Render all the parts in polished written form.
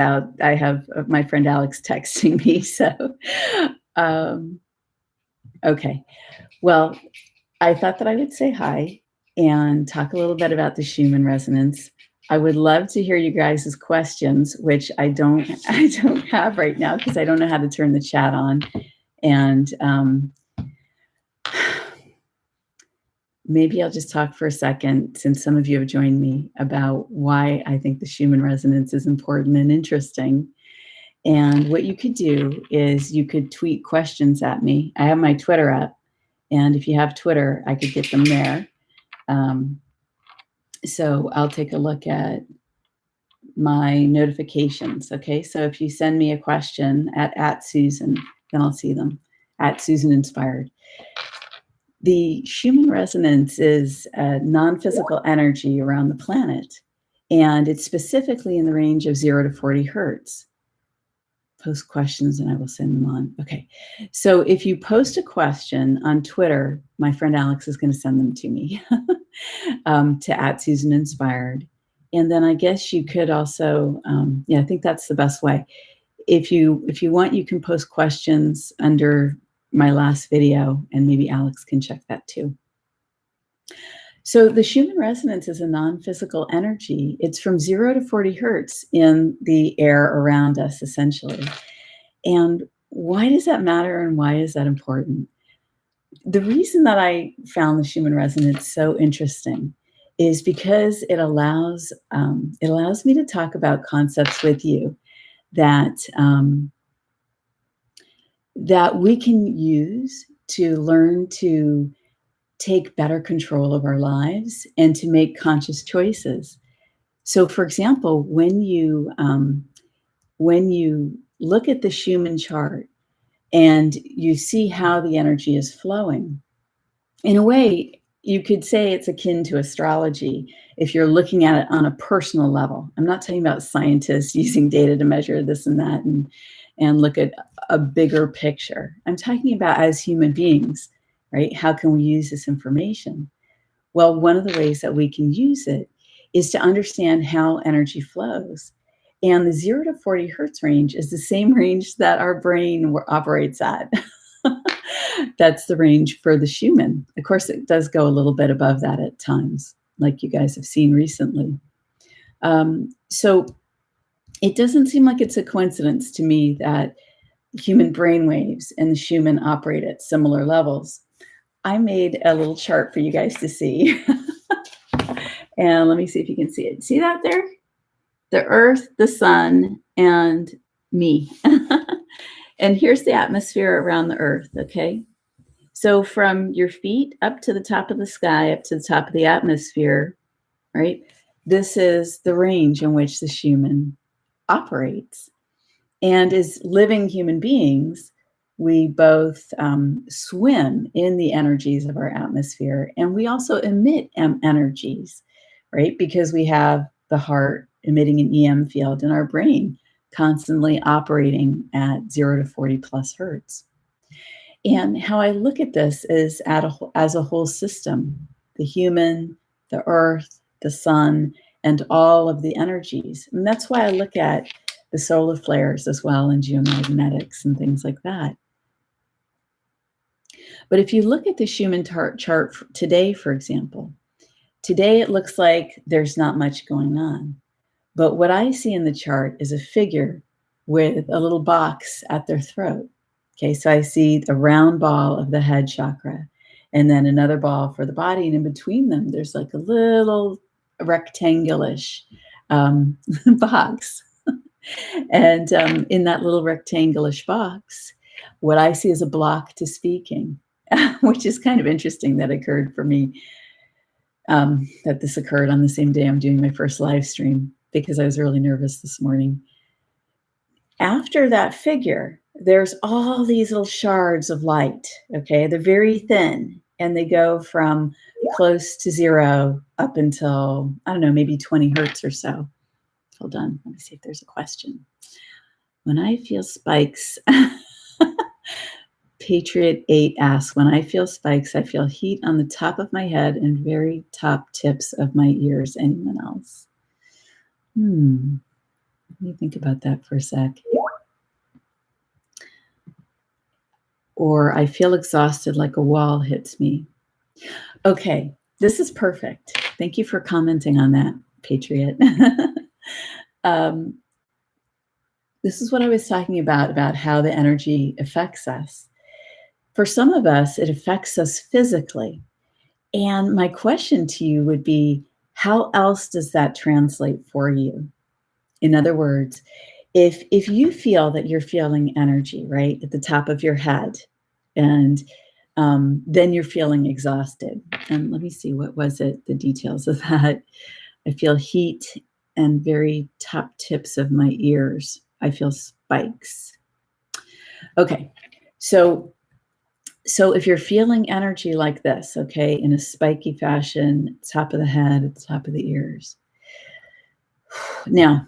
out. I have my friend Alex texting me. So, okay. Well, I thought that I would say hi and talk a little bit about the Schumann resonance. I would love to hear you guys' questions, which I don't have right now because I don't know how to turn the chat on. And maybe I'll just talk for a second, since some of you have joined me, about why I think the Schumann resonance is important and interesting. And what you could do is you could tweet questions at me. I have my Twitter up, and if you have Twitter, I could get them there. So I'll take a look at my notifications. Okay, so if you send me a question at Susan, then I'll see them at Susan Inspired. The Schumann resonance is a non-physical energy around the planet, and it's specifically in the range of 0 to 40 hertz. Post questions and I will send them on. Okay, so if you post a question on Twitter, my friend Alex is going to send them to me to at Susan Inspired. And then I guess you could also, I think that's the best way. If you want, you can post questions under my last video, and maybe Alex can check that too. So the Schumann resonance is a non-physical energy. It's from 0 to 40 hertz in the air around us, essentially. And why does that matter, and why is that important? The reason that I found the Schumann resonance so interesting is because it allows me to talk about concepts with you that that we can use to learn to take better control of our lives and to make conscious choices. So, for example, when you look at the Schumann chart and you see how the energy is flowing, in a way, you could say it's akin to astrology if you're looking at it on a personal level. I'm not talking about scientists using data to measure this and that and look at a bigger picture. I'm talking about as human beings, right? How can we use this information? Well, one of the ways that we can use it is to understand how energy flows. And the 0 to 40 hertz range is the same range that our brain operates at. That's the range for the Schumann. Of course, it does go a little bit above that at times, like you guys have seen recently. So it doesn't seem like it's a coincidence to me that human brainwaves and the Schumann operate at similar levels. I made a little chart for you guys to see. And let me see if you can see it. See that there? The Earth, the sun, and me. And here's the atmosphere around the Earth, okay? So from your feet up to the top of the sky, up to the top of the atmosphere, right? This is the range in which the Schumann operates. And as living human beings, we both swim in the energies of our atmosphere, and we also emit energies, right? Because we have the heart emitting an EM field and our brain constantly operating at 0 to 40 plus hertz. And how I look at this is as a whole system, the human, the earth, the sun, and all of the energies. And that's why I look at the solar flares as well, and geomagnetics and things like that. But if you look at the Schumann chart today, for example, today it looks like there's not much going on. But what I see in the chart is a figure with a little box at their throat. Okay, so I see the round ball of the head chakra, and then another ball for the body, and in between them, there's like a little rectangulish box. And in that little rectangulish box, what I see is a block to speaking, which is kind of interesting that occurred for me, that this occurred on the same day I'm doing my first live stream, because I was really nervous this morning. After that figure, there's all these little shards of light, okay? They're very thin, and they go from close to 0 up until, I don't know, maybe 20 hertz or so. Hold on, let me see if there's a question. When I feel spikes, Patriot 8 asks, when I feel spikes, I feel heat on the top of my head and very top tips of my ears. Anyone else? Let me think about that for a sec. Or I feel exhausted like a wall hits me. Okay, this is perfect. Thank you for commenting on that, Patriot. This is what I was talking about how the energy affects us. For some of us, it affects us physically. And my question to you would be, how else does that translate for you? In other words, if you feel that you're feeling energy, right, at the top of your head, and then you're feeling exhausted. And let me see, what was it, the details of that? I feel heat and very top tips of my ears. I feel spikes. Okay, so if you're feeling energy like this, okay, in a spiky fashion, top of the head, at the top of the ears. Now,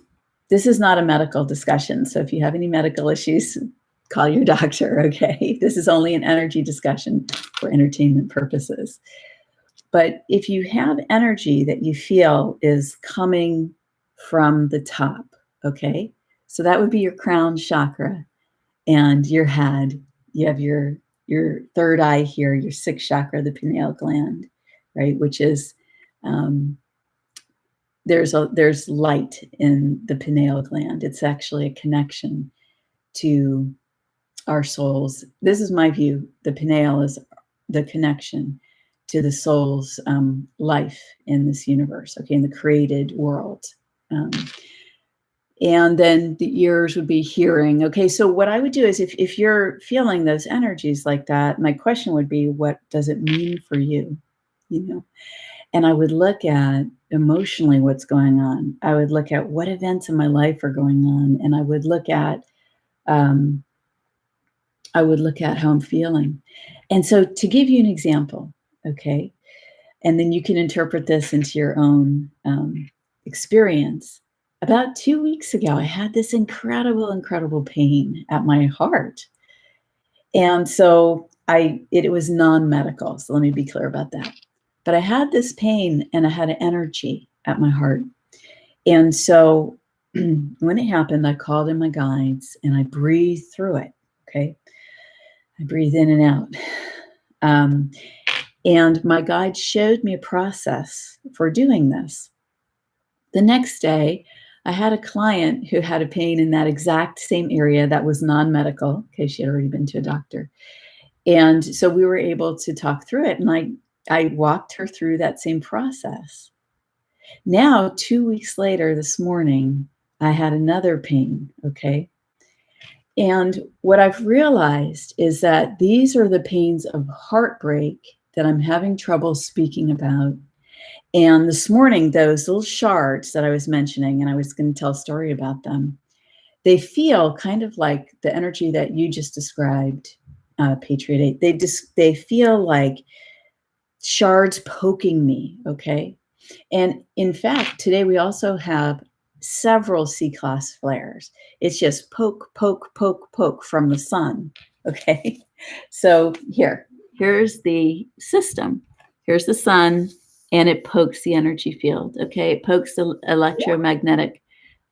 this is not a medical discussion. So if you have any medical issues, call your doctor, okay? This is only an energy discussion for entertainment purposes. But if you have energy that you feel is coming from the top, okay? So that would be your crown chakra and your head. You have your third eye here, your sixth chakra, the pineal gland, right? Which is there's light in the pineal gland. It's actually a connection to our souls. This is my view. The pineal is the connection to the soul's life in this universe, okay, in the created world. And then the ears would be hearing. Okay, so what I would do is if you're feeling those energies like that, my question would be, what does it mean for you? You know, and I would look at emotionally what's going on. I would look at what events in my life are going on, and I would look at how I'm feeling. And so to give you an example, okay, and then you can interpret this into your own experience. About 2 weeks ago, I had this incredible pain at my heart. And so it was non-medical. So let me be clear about that. But I had this pain and I had an energy at my heart. And so when it happened, I called in my guides and I breathed through it. Okay. I breathe in and out. And my guide showed me a process for doing this. The next day, I had a client who had a pain in that exact same area that was non-medical. Okay, she had already been to a doctor. And so we were able to talk through it. And I walked her through that same process. Now, 2 weeks later, this morning, I had another pain, okay? And what I've realized is that these are the pains of heartbreak that I'm having trouble speaking about. And this morning, those little shards that I was mentioning, and I was going to tell a story about them, they feel kind of like the energy that you just described, Patriot 8. They feel like shards poking me, okay? And in fact, today we also have several C-class flares. It's just poke, poke, poke, poke from the sun, okay? So here's the system. Here's the sun, and it pokes the energy field, okay? It pokes the electromagnetic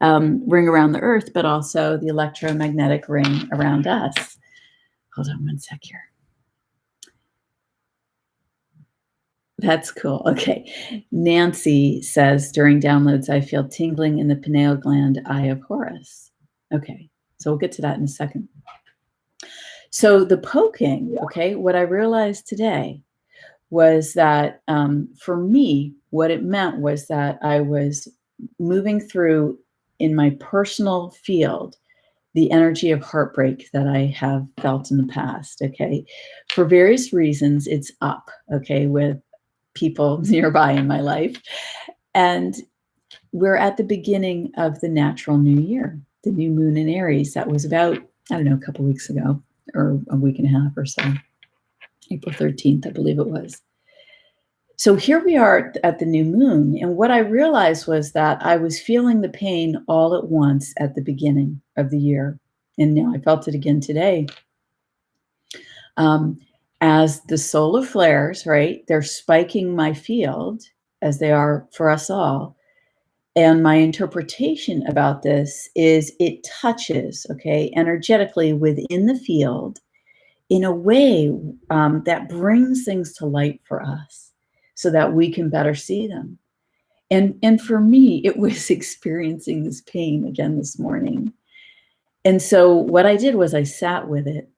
ring around the earth, but also the electromagnetic ring around us. Hold on one sec here. That's cool. Okay. Nancy says, during downloads, I feel tingling in the pineal gland, eye of Horus. Okay. So we'll get to that in a second. So the poking, okay, what I realized today was that for me, what it meant was that I was moving through in my personal field the energy of heartbreak that I have felt in the past, okay? For various reasons, it's up, okay, with people nearby in my life. And we're at the beginning of the natural new year, the new moon in Aries. That was about, I don't know, a couple weeks ago, or a week and a half or so. April 13th, I believe it was. So here we are at the new moon. And what I realized was that I was feeling the pain all at once at the beginning of the year. And now I felt it again today. As the solar flares, right, they're spiking my field, as they are for us all. And my interpretation about this is it touches, okay, energetically within the field in a way that brings things to light for us so that we can better see them. And for me, it was experiencing this pain again this morning. And so what I did was I sat with it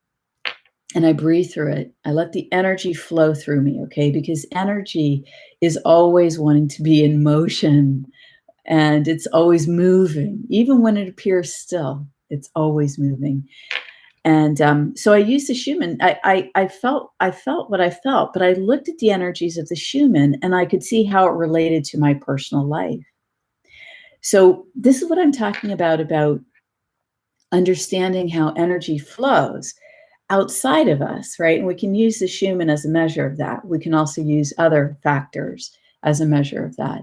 and I breathed through it. I let the energy flow through me, okay? Because energy is always wanting to be in motion and it's always moving. Even when it appears still, it's always moving. And so I used the Schumann. I felt what I felt, but I looked at the energies of the Schumann and I could see how it related to my personal life. So this is what I'm talking about understanding how energy flows outside of us, right? And we can use the Schumann as a measure of that. We can also use other factors as a measure of that.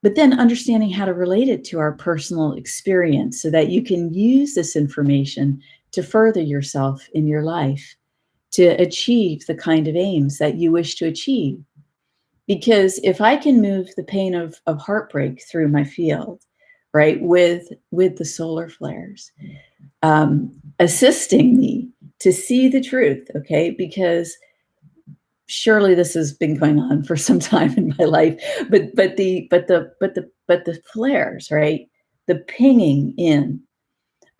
But then understanding how to relate it to our personal experience so that you can use this information to further yourself in your life, to achieve the kind of aims that you wish to achieve. Because if I can move the pain of heartbreak through my field, right, with the solar flares, assisting me to see the truth, okay, because surely this has been going on for some time in my life, but the flares, right, the pinging in,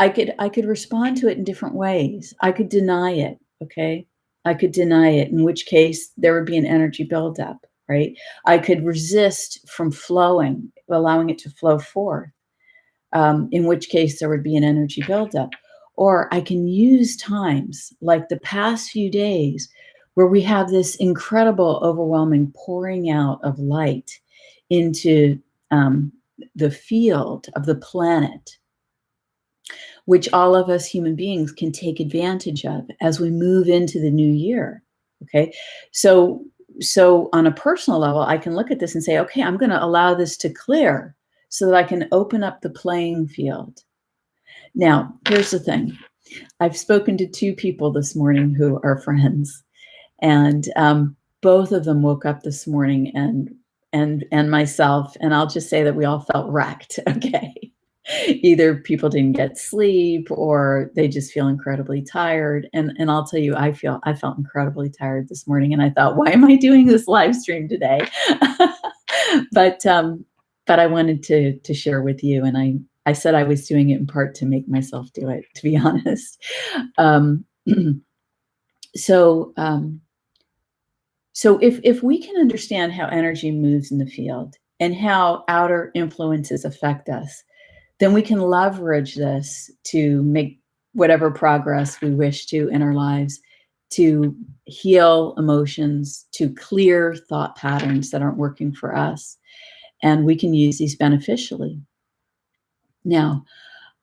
I could respond to it in different ways. I could deny it, okay? I could deny it, in which case there would be an energy buildup, right? I could resist from flowing, allowing it to flow forth, in which case there would be an energy buildup. Or I can use times like the past few days where we have this incredible, overwhelming pouring out of light into the field of the planet, which all of us human beings can take advantage of as we move into the new year. Okay. So on a personal level, I can look at this and say, okay, I'm going to allow this to clear so that I can open up the playing field. Now, here's the thing. I've spoken to two people this morning who are friends, and both of them woke up this morning and myself, and I'll just say that we all felt wrecked. Okay. Either people didn't get sleep or they just feel incredibly tired. And I'll tell you, I felt incredibly tired this morning. And I thought, why am I doing this live stream today? But I wanted to share with you. And I said I was doing it in part to make myself do it, to be honest. So if we can understand how energy moves in the field and how outer influences affect us, then we can leverage this to make whatever progress we wish to in our lives, to heal emotions, to clear thought patterns that aren't working for us. And we can use these beneficially. Now,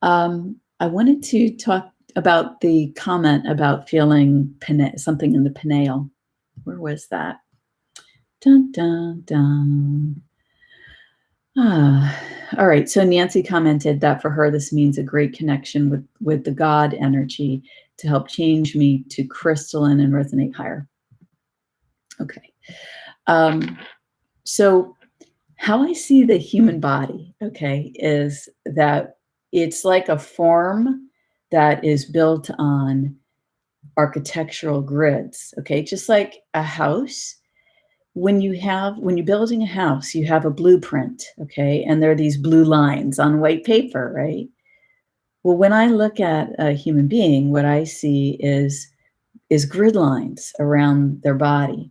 I wanted to talk about the comment about feeling something in the pineal. Where was that? Dun, dun, dun. All right. So Nancy commented that for her, this means a great connection with the God energy to help change me to crystalline and resonate higher. Okay. So how I see the human body, okay, is that it's like a form that is built on architectural grids, okay, just like a house. When you're building a house, you have a blueprint, okay? And there are these blue lines on white paper, right? Well, when I look at a human being, what I see is grid lines around their body.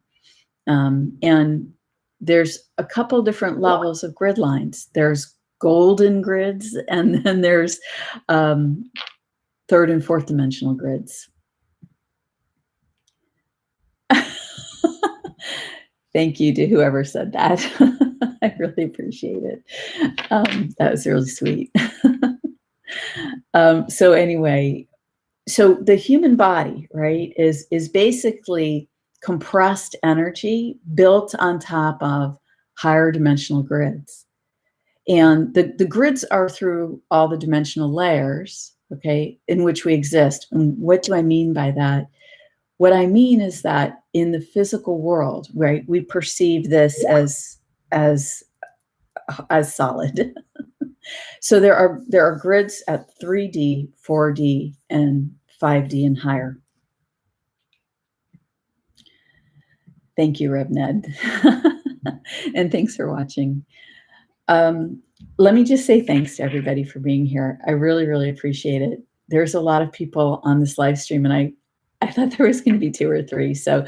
And there's a couple different levels of grid lines. There's golden grids, and then there's third and fourth dimensional grids. Thank you to whoever said that. I really appreciate it. That was really sweet. So anyway, so the human body, right, is basically compressed energy built on top of higher dimensional grids. And the grids are through all the dimensional layers, okay, in which we exist. And what do I mean by that? What I mean is that in the physical world, right, we perceive this as as solid. So there are grids at 3D, 4D, and 5D and higher. Thank you, Rev Ned. And thanks for watching. Let me just say thanks to everybody for being here. I really, really appreciate it. There's a lot of people on this live stream, and I thought there was going to be 2 or 3. So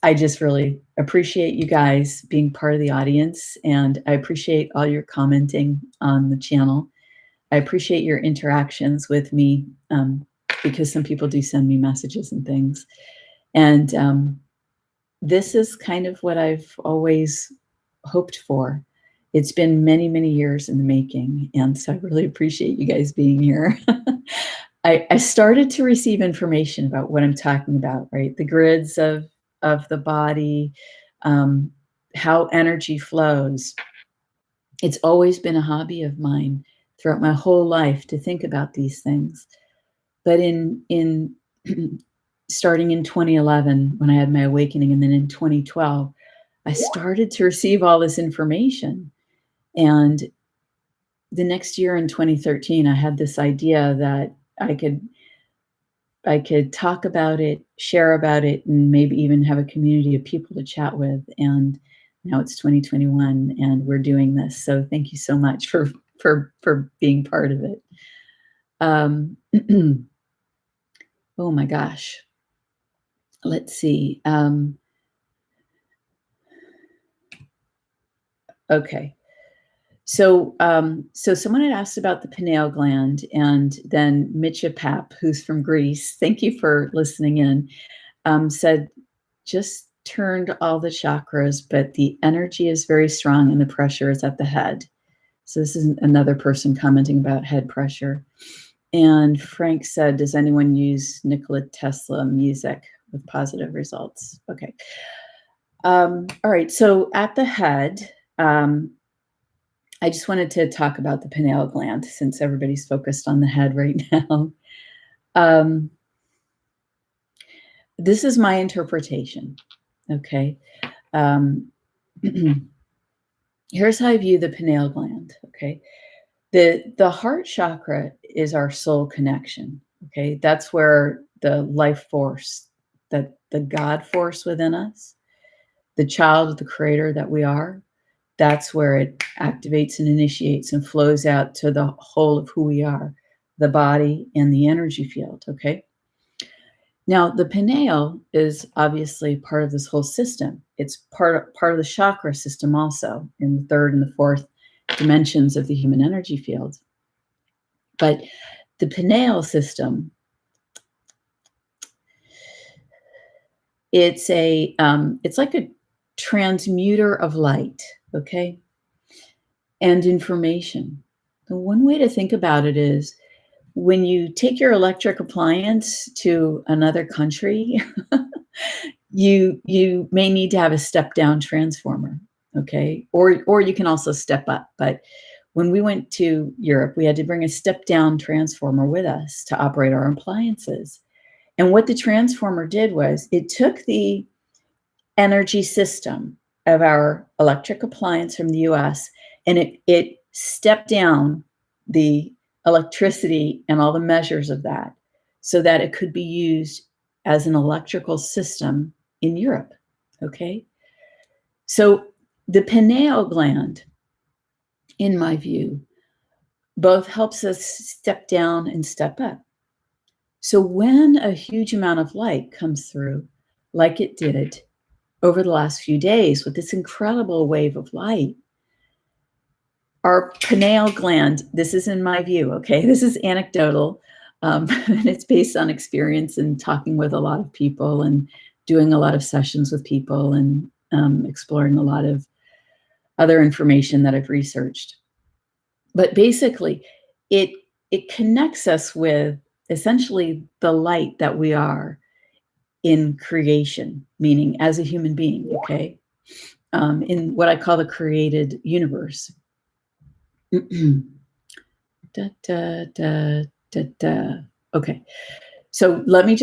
I just really appreciate you guys being part of the audience, and I appreciate all your commenting on the channel. I appreciate your interactions with me, because some people do send me messages and things. And this is kind of what I've always hoped for. It's been many, many years in the making, and so I really appreciate you guys being here. I started to receive information about what I'm talking about, right? The grids of the body, how energy flows. It's always been a hobby of mine throughout my whole life to think about these things. But in starting in 2011, when I had my awakening, and then in 2012, I started to receive all this information. And the next year in 2013, I had this idea that I could talk about it, share about it, and maybe even have a community of people to chat with. And now it's 2021 and we're doing this. So thank you so much for being part of it. Oh my gosh. Let's see. Okay. So someone had asked about the pineal gland, and then Mitcha Pap, who's from Greece, thank you for listening in, said, just turned all the chakras, but the energy is very strong and the pressure is at the head. So this is another person commenting about head pressure. And Frank said, does anyone use Nikola Tesla music with positive results? Okay. All right. So at the head, I just wanted to talk about the pineal gland since everybody's focused on the head right now. This is my interpretation. Okay. Here's how I view the pineal gland. Okay. The heart chakra is our soul connection. Okay. That's where the life force, that the God force within us, the child of the creator that we are, that's where it activates and initiates and flows out to the whole of who we are, the body and the energy field. Okay. Now, the pineal is obviously part of this whole system. It's part of the chakra system also, in the 3rd and the 4th dimensions of the human energy field. But the pineal system, it's like a transmuter of light, okay, and information. The one way to think about it is, when you take your electric appliance to another country, you may need to have a step-down transformer, okay? Or you can also step up. But when we went to Europe, we had to bring a step-down transformer with us to operate our appliances. And what the transformer did was, it took the energy system of our electric appliance from the US, and it stepped down the electricity and all the measures of that so that it could be used as an electrical system in Europe. Okay. So the pineal gland, in my view, both helps us step down and step up. So when a huge amount of light comes through, like it did over the last few days with this incredible wave of light, our pineal gland, this is in my view, okay, this is anecdotal, and it's based on experience and talking with a lot of people and doing a lot of sessions with people and exploring a lot of other information that I've researched. But basically, it connects us with essentially the light that we are in creation, meaning as a human being, okay, in what I call the created universe. Da, da, da, da, da. Okay, so let me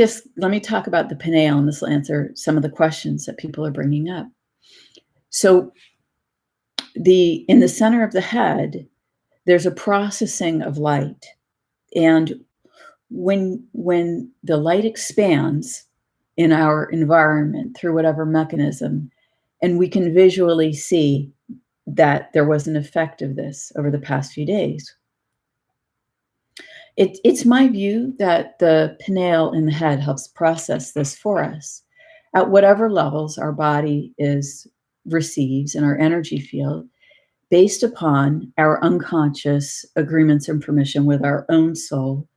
talk about the pineal, and this will answer some of the questions that people are bringing up. So in the center of the head, there's a processing of light. And when the light expands in our environment through whatever mechanism, and we can visually see that there was an effect of this over the past few days. It's my view that the pineal in the head helps process this for us at whatever levels our body receives in our energy field, based upon our unconscious agreements and permission with our own soul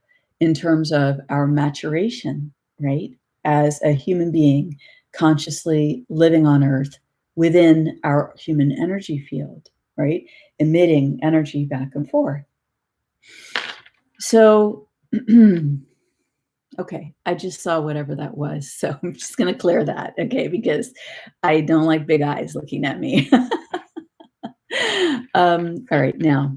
in terms of our maturation, right? As a human being consciously living on earth within our human energy field, right? Emitting energy back and forth. So, okay, I just saw whatever that was. So I'm just going to clear that, okay? Because I don't like big eyes looking at me. All right, now.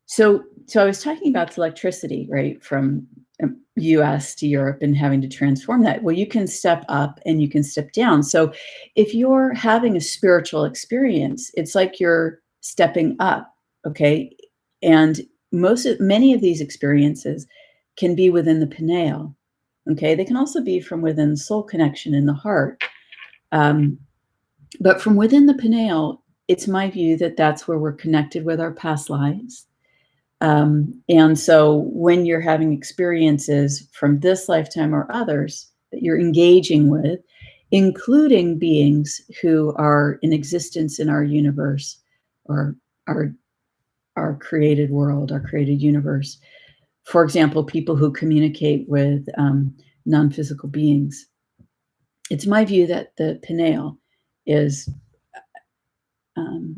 So I was talking about electricity, right, from US to Europe and having to transform that. Well, you can step up and you can step down. So if you're having a spiritual experience, it's like you're stepping up, okay? And many of these experiences can be within the pineal, okay? They can also be from within soul connection in the heart. But from within the pineal, it's my view that that's where we're connected with our past lives. And so when you're having experiences from this lifetime or others that you're engaging with, including beings who are in existence in our universe or our created world, our created universe, for example, people who communicate with non-physical beings, it's my view that the pineal is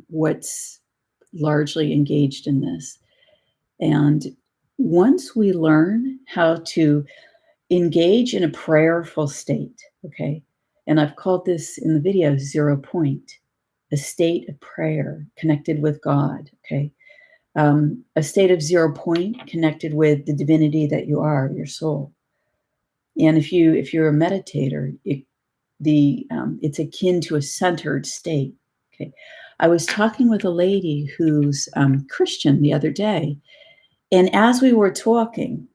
what's largely engaged in this. And once we learn how to engage in a prayerful state, okay, and I've called this in the video 0 point, a state of prayer connected with God, okay, a state of 0 point connected with the divinity that you are, your soul. And if you're a meditator, it's akin to a centered state. Okay, I was talking with a lady who's Christian the other day, and as we were talking,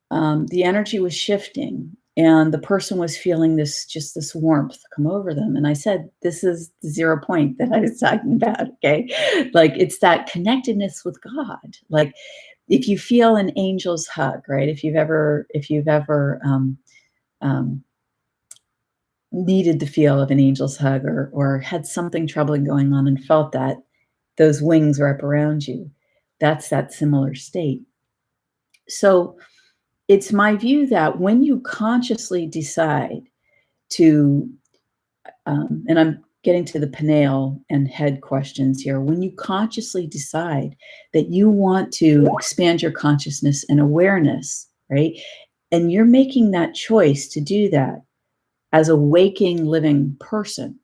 the energy was shifting, and the person was feeling this warmth come over them. And I said, "This is the 0 point that I was talking about." Okay, like it's that connectedness with God. Like if you feel an angel's hug, right? If you've ever needed the feel of an angel's hug, or had something troubling going on and felt that those wings wrap around you, that's that similar state. So it's my view that when you consciously decide to, and I'm getting to the pineal and head questions here, when you consciously decide that you want to expand your consciousness and awareness, right? And you're making that choice to do that as a waking, living person,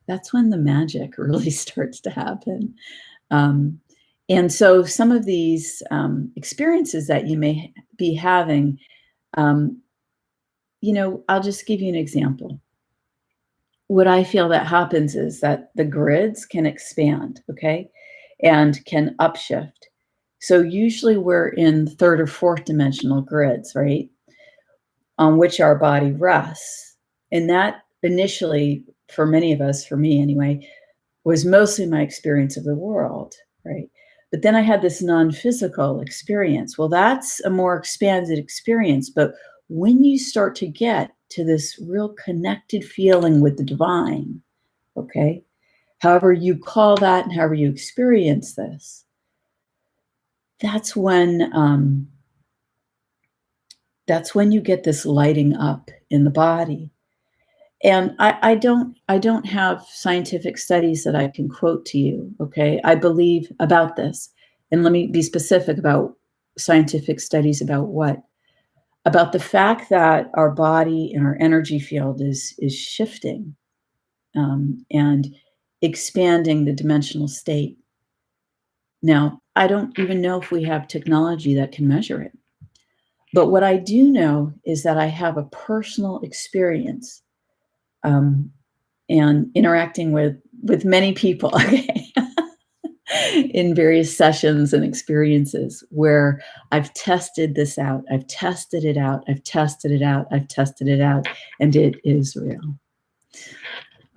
that's when the magic really starts to happen. And so some of these experiences that you may be having, I'll just give you an example. What I feel that happens is that the grids can expand, okay, and can upshift. So usually we're in third or fourth dimensional grids, right, on which our body rests. And that initially, for many of us, for me anyway, was mostly my experience of the world, right? But then I had this non-physical experience. Well, that's a more expanded experience. But when you start to get to this real connected feeling with the divine, okay, however you call that and however you experience this, that's when you get this lighting up in the body. And I don't have scientific studies that I can quote to you, okay? I believe about this. And let me be specific about scientific studies about what? About the fact that our body and our energy field is shifting and expanding the dimensional state. Now, I don't even know if we have technology that can measure it. But what I do know is that I have a personal experience and interacting with many people, okay, in various sessions and experiences where I've tested this out. I've tested it out. I've tested it out. I've tested it out, and it is real.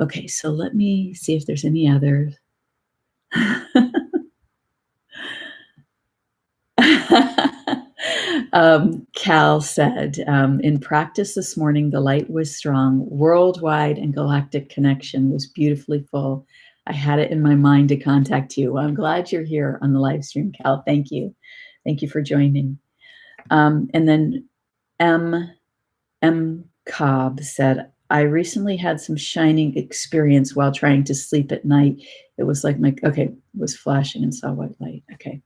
Okay, so let me see if there's any others. Cal said, in practice this morning, the light was strong. Worldwide and galactic connection was beautifully full. I had it in my mind to contact you. Well, I'm glad you're here on the live stream, Cal. Thank you. Thank you for joining. And then M. Cobb said, I recently had some shining experience while trying to sleep at night. It was like it was flashing and saw white light. Okay.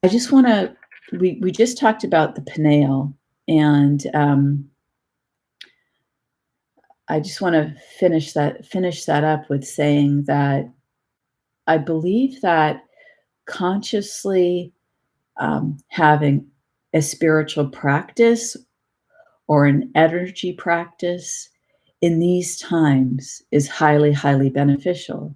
I just want to, we just talked about the Pineal, and I just want to finish that up with saying that I believe that consciously having a spiritual practice or an energy practice in these times is highly, highly beneficial.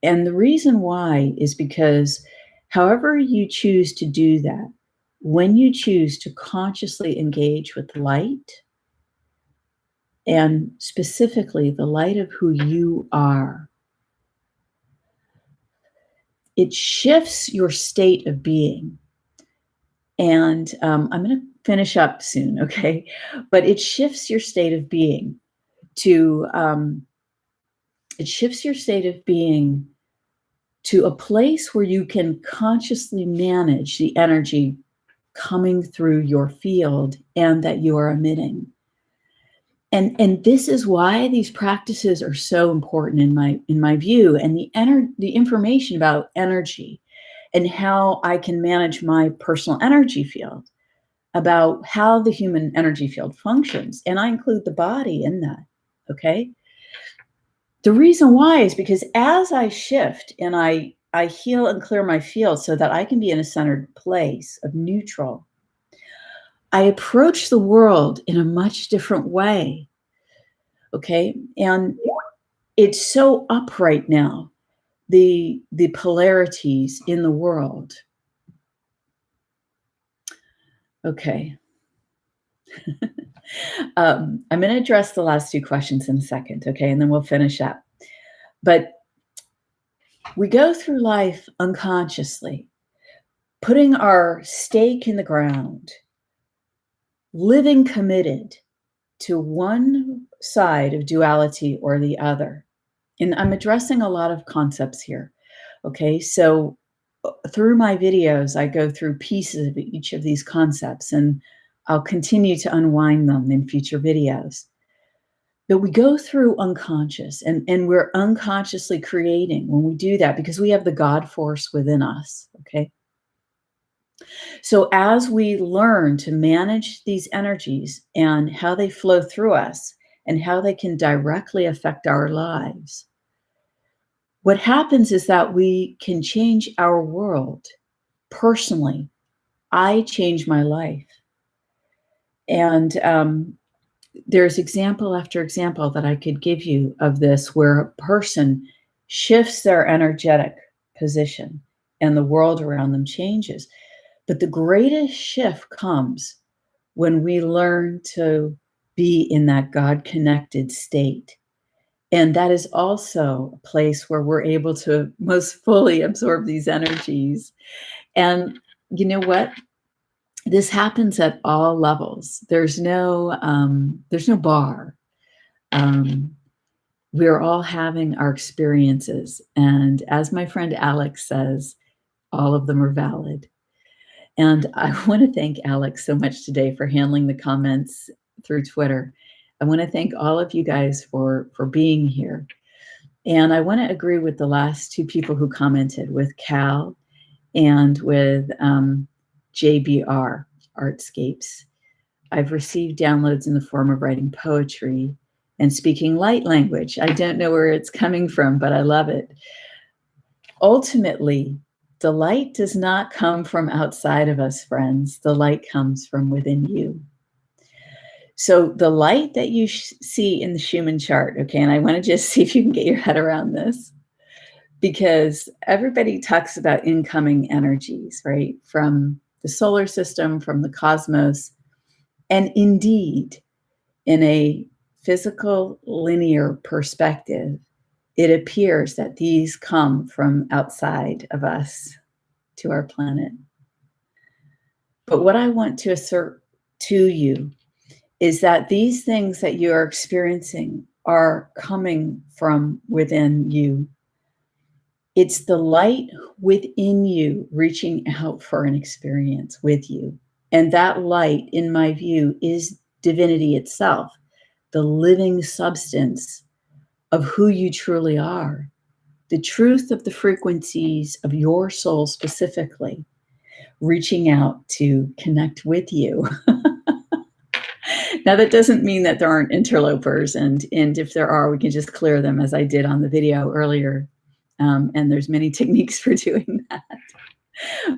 And the reason why is because however you choose to do that, when you choose to consciously engage with light, and specifically the light of who you are, it shifts your state of being. And I'm going to finish up soon, okay? But it shifts your state of being to a place where you can consciously manage the energy coming through your field and that you are emitting. And this is why these practices are so important in my view, and the information about energy and how I can manage my personal energy field, about how the human energy field functions. And I include the body in that, okay? The reason why is because as I shift and I heal and clear my field so that I can be in a centered place of neutral, I approach the world in a much different way, okay? And it's so up right now, the polarities in the world. Okay. I'm going to address the last two questions in a second, okay? And then we'll finish up. But we go through life unconsciously, putting our stake in the ground, living committed to one side of duality or the other. And I'm addressing a lot of concepts here, okay? So through my videos, I go through pieces of each of these concepts, and I'll continue to unwind them in future videos. But we go through unconscious, and we're unconsciously creating when we do that because we have the God force within us, okay? So as we learn to manage these energies and how they flow through us and how they can directly affect our lives, what happens is that we can change our world personally. I change my life. And there's example after example that I could give you of this, where a person shifts their energetic position and the world around them changes. But the greatest shift comes when we learn to be in that God-connected state. And that is also a place where we're able to most fully absorb these energies. And you know what? This happens at all levels. There's no bar. We're all having our experiences. And as my friend Alex says, all of them are valid. And I want to thank Alex so much today for handling the comments through Twitter. I want to thank all of you guys for being here. And I want to agree with the last two people who commented, with Cal and with JBR, Artscapes. I've received downloads in the form of writing poetry and speaking light language. I don't know where it's coming from, but I love it. Ultimately, The light does not come from outside of us, friends. The light comes from within you. So the light that you see in the Schumann chart, okay, and I want to just see if you can get your head around this, because everybody talks about incoming energies, right? From the solar system, from the cosmos. And indeed, in a physical linear perspective, it appears that these come from outside of us to our planet. But what I want to assert to you is that these things that you are experiencing are coming from within you. It's the light within you reaching out for an experience with you. And that light, in my view, is divinity itself, the living substance of who you truly are, the truth of the frequencies of your soul specifically, reaching out to connect with you. Now, that doesn't mean that there aren't interlopers, and if there are, we can just clear them as I did on the video earlier. And there's many techniques for doing that.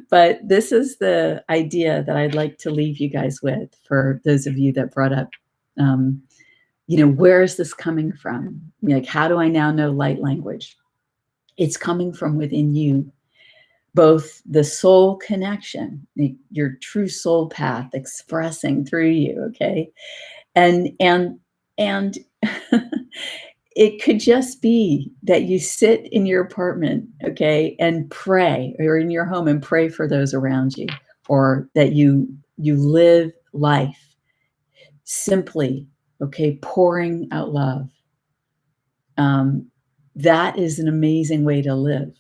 But this is the idea that I'd like to leave you guys with, for those of you that brought up, where is this coming from? Like, how do I now know light language? It's coming from within you, both the soul connection, your true soul path expressing through you, okay? And it could just be that you sit in your apartment, okay, and pray, or in your home and pray for those around you, or that you live life simply, okay, pouring out love. That is an amazing way to live.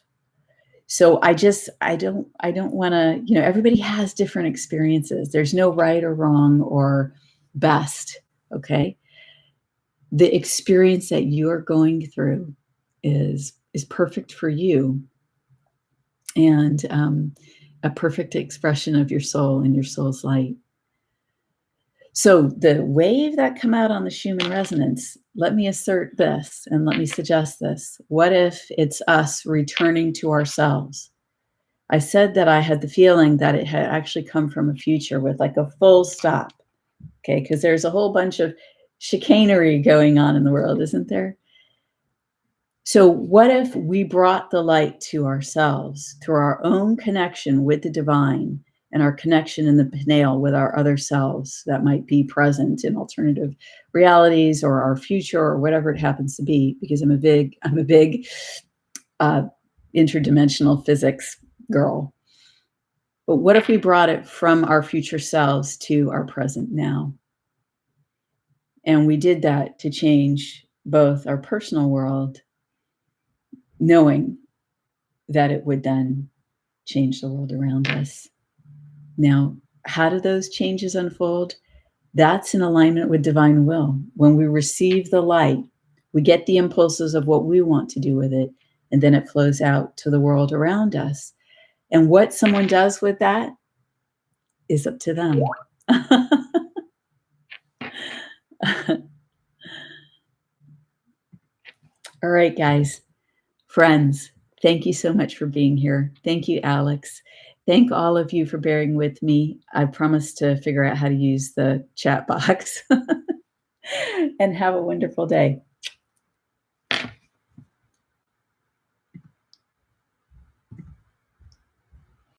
So I don't want to, everybody has different experiences. There's no right or wrong or best, okay? The experience that you're going through is perfect for you, and a perfect expression of your soul and your soul's light. So the wave that come out on the Schumann Resonance, let me assert this and let me suggest this. What if it's us returning to ourselves? I said that I had the feeling that it had actually come from a future with like a full stop, okay? Because there's a whole bunch of chicanery going on in the world, isn't there? So what if we brought the light to ourselves through our own connection with the divine, and our connection in the Pineal with our other selves that might be present in alternative realities, or our future, or whatever it happens to be, because I'm a big interdimensional physics girl. But what if we brought it from our future selves to our present now? And we did that to change both our personal world, knowing that it would then change the world around us. Now, how do those changes unfold? That's in alignment with divine will. When we receive the light, we get the impulses of what we want to do with it, and then it flows out to the world around us. And what someone does with that is up to them. All right, guys, friends, thank you so much for being here. Thank you, Alex. Thank all of you for bearing with me. I promise to figure out how to use the chat box. And have a wonderful day.